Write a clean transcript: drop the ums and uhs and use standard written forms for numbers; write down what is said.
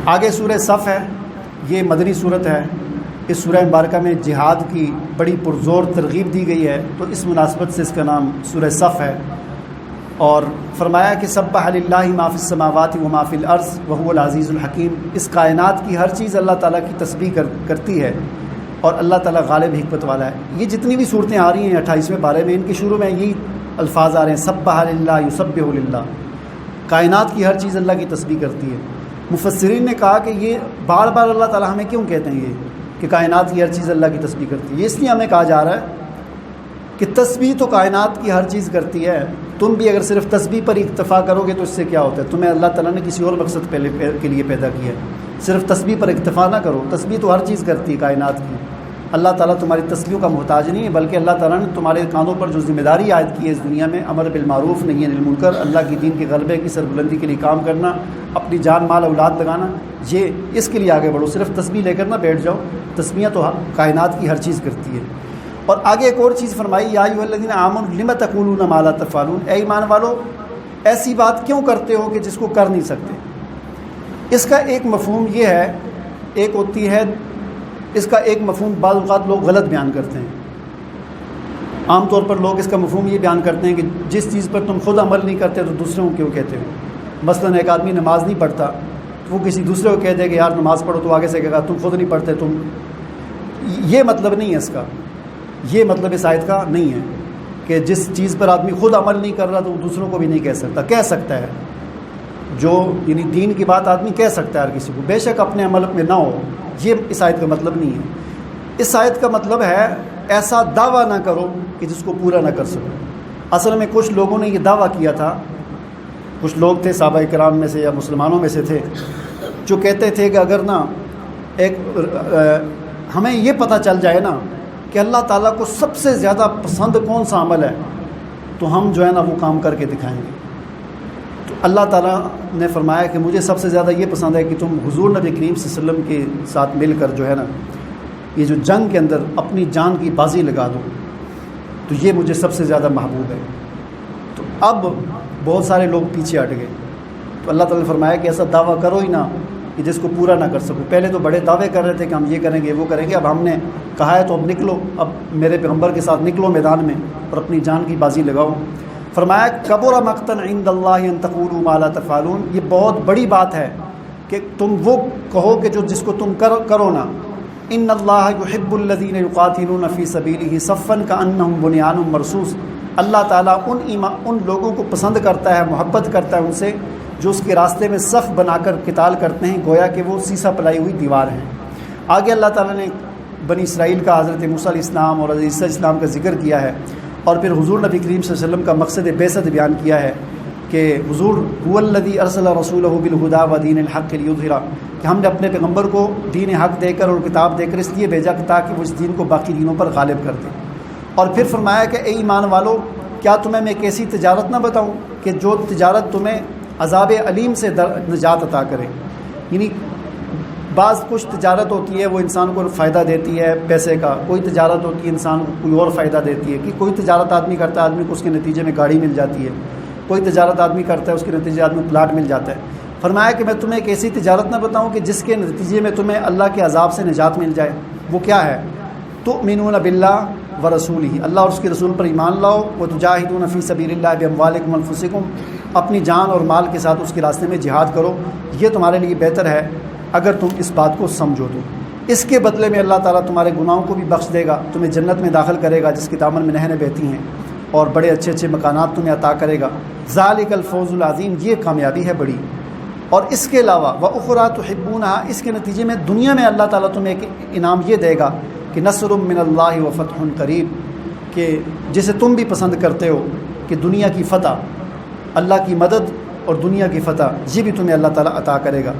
آگے سورہ صف ہے، یہ مدنی صورت ہے۔ اس سورہ مبارکہ میں جہاد کی بڑی پرزور ترغیب دی گئی ہے، تو اس مناسبت سے اس کا نام سورہ صف ہے۔ اور فرمایا کہ سبح للہ ما فی السماوات و ما فی الارض وهو العزیز الحکیم، اس کائنات کی ہر چیز اللہ تعالیٰ کی تسبیح کرتی ہے اور اللہ تعالیٰ غالب حکمت والا ہے۔ یہ جتنی بھی صورتیں آ رہی ہیں 28ویں پارے میں، ان کے شروع میں یہی الفاظ آ رہے ہیں، سبح للہ یسبح للہ، کائنات کی ہر چیز اللہ کی تسبیح کرتی ہے۔ مفسرین نے کہا کہ یہ بار بار اللہ تعالیٰ ہمیں کیوں کہتے ہیں یہ کہ کائنات کی ہر چیز اللہ کی تسبیح کرتی ہے؟ یہ اس لیے ہمیں کہا جا رہا ہے کہ تسبیح تو کائنات کی ہر چیز کرتی ہے، تم بھی اگر صرف تسبیح پر اکتفا کرو گے تو اس سے کیا ہوتا ہے؟ تمہیں اللہ تعالیٰ نے کسی اور مقصد کے لیے پیدا کیا ہے، صرف تسبیح پر اکتفا نہ کرو۔ تسبیح تو ہر چیز کرتی ہے کائنات کی، اللہ تعالیٰ تمہاری تسبیحوں کا محتاج نہیں ہے، بلکہ اللہ تعالیٰ نے تمہارے کانوں پر جو ذمہ داری عائد کی ہے اس دنیا میں، امر بالمعروف نہی عن المنکر، اللہ کی دین کے غلبے کی سربلندی کے لیے کام کرنا، اپنی جان مال اولاد لگانا، یہ اس کے لیے آگے بڑھو، صرف تسبیح لے کر نہ بیٹھ جاؤ۔ تسبیحیں تو کائنات کی ہر چیز کرتی ہے۔ اور آگے ایک اور چیز فرمائی، یا ایھا الذین آمنوا لم تقولون ما لا تفعلون، اے ایمان والو ایسی بات کیوں کرتے ہو کہ جس کو کر نہیں سکتے؟ اس کا ایک مفہوم یہ ہے، ایک ہوتی ہے اس کا ایک مفہوم بعض اوقات لوگ غلط بیان کرتے ہیں۔ عام طور پر لوگ اس کا مفہوم یہ بیان کرتے ہیں کہ جس چیز پر تم خود عمل نہیں کرتے تو دوسروں کو کیوں کہتے ہو؟ مثلا ایک آدمی نماز نہیں پڑھتا تو وہ کسی دوسرے کو کہہ دے کہ یار نماز پڑھو، تو آگے سے کہے گا تم خود نہیں پڑھتے تم۔ یہ مطلب نہیں ہے اس کا، یہ مطلب اس آیت کا نہیں ہے کہ جس چیز پر آدمی خود عمل نہیں کر رہا تو وہ دوسروں کو بھی نہیں کہہ سکتا۔ کہہ سکتا ہے، جو یعنی دین کی بات آدمی کہہ سکتا ہے ہر کسی کو، بے شک اپنے عمل میں نہ ہو، یہ اس آیت کا مطلب نہیں ہے۔ اس آیت کا مطلب ہے ایسا دعویٰ نہ کرو کہ جس کو پورا نہ کر سکو۔ اصل میں کچھ لوگوں نے یہ دعویٰ کیا تھا، کچھ لوگ تھے صحابہ کرام میں سے یا مسلمانوں میں سے تھے، جو کہتے تھے کہ اگر نا ہمیں یہ پتہ چل جائے نا کہ اللہ تعالیٰ کو سب سے زیادہ پسند کون سا عمل ہے تو ہم جو ہے نا وہ کام کر کے دکھائیں گے۔ تو اللہ تعالیٰ نے فرمایا کہ مجھے سب سے زیادہ یہ پسند ہے کہ تم حضور نبی کریم صلی اللہ علیہ وسلم کے ساتھ مل کر جو ہے نا یہ جو جنگ کے اندر اپنی جان کی بازی لگا دو، تو یہ مجھے سب سے زیادہ محبوب ہے۔ تو اب بہت سارے لوگ پیچھے ہٹ گئے، تو اللہ تعالیٰ نے فرمایا کہ ایسا دعویٰ کرو ہی نہ کہ جس کو پورا نہ کر سکو۔ پہلے تو بڑے دعوے کر رہے تھے کہ ہم یہ کریں گے وہ کریں گے، اب ہم نے کہا ہے تو اب نکلو، اب میرے پیغمبر کے ساتھ نکلو میدان میں اور اپنی جان کی بازی لگاؤ۔ فرمایا کبر مقتا عند اللہ ان تقولوا ما لا تفعلون، یہ بہت بڑی بات ہے کہ تم وہ کہو کہ جو جس کو تم کرو نا۔ ان اللہ یحب الذین یقاتلون فی سبیلہ صفا کانہم بنیان مرصوص، اللہ تعالیٰ ان لوگوں کو پسند کرتا ہے، محبت کرتا ہے ان سے جو اس کے راستے میں صف بنا کر قتال کرتے ہیں، گویا کہ وہ سیسا پلائی ہوئی دیوار ہیں۔ آگے اللہ تعالیٰ نے بنی اسرائیل کا، حضرت موسیٰ علیہ السلام اور حضرت عیسیٰ علیہ السلام کا ذکر کیا ہے، اور پھر حضور نبی کریم صلی اللہ علیہ وسلم کا مقصد بعثت بیان کیا ہے کہ حضور هو الذی ارسل رسولہ بالہدی ودین الحق لیظہرہ، کہ ہم نے اپنے پیغمبر کو دین حق دے کر اور کتاب دے کر اس لیے بھیجا تاکہ وہ اس دین کو باقی دینوں پر غالب کر دے۔ اور پھر فرمایا کہ اے ایمان والو کیا تمہیں میں ایک ایسی تجارت نہ بتاؤں کہ جو تجارت تمہیں عذاب علیم سے نجات عطا کرے؟ یعنی بعض کچھ تجارت ہوتی ہے وہ انسان کو فائدہ دیتی ہے پیسے کا، کوئی تجارت ہوتی ہے انسان کو کوئی اور فائدہ دیتی ہے، کہ کوئی تجارت آدمی کرتا ہے آدمی کو اس کے نتیجے میں گاڑی مل جاتی ہے، کوئی تجارت آدمی کرتا ہے اس کے نتیجے آدمی پلاٹ مل جاتا ہے۔ فرمایا کہ میں تمہیں ایک ایسی تجارت نہ بتاؤں کہ جس کے نتیجے میں تمہیں اللہ کے عذاب سے نجات مل جائے؟ وہ کیا ہے؟ تؤمنون باللہ ورسولہ، اللہ اور اس کے رسول پر ایمان لاؤ، وتجاہدون فی سبیل اللہ باموالکم وانفسکم، اپنی جان اور مال کے ساتھ اس کے راستے میں جہاد کرو، یہ تمہارے لیے بہتر ہے اگر تم اس بات کو سمجھو تو۔ اس کے بدلے میں اللہ تعالیٰ تمہارے گناہوں کو بھی بخش دے گا، تمہیں جنت میں داخل کرے گا جس کے دامن میں نہریں بہتی ہیں، اور بڑے اچھے اچھے مکانات تمہیں عطا کرے گا۔ ذالک الفوز العظیم، یہ کامیابی ہے بڑی۔ اور اس کے علاوہ وَأُخْرَىٰ تُحِبُّونَهَا، اس کے نتیجے میں دنیا میں اللہ تعالیٰ تمہیں ایک انعام یہ دے گا کہ نصر من اللہ وفتح قریب، کہ جسے تم بھی پسند کرتے ہو کہ دنیا کی فتح، اللہ کی مدد اور دنیا کی فتح، یہ بھی تمہیں اللہ تعالیٰ عطا کرے گا۔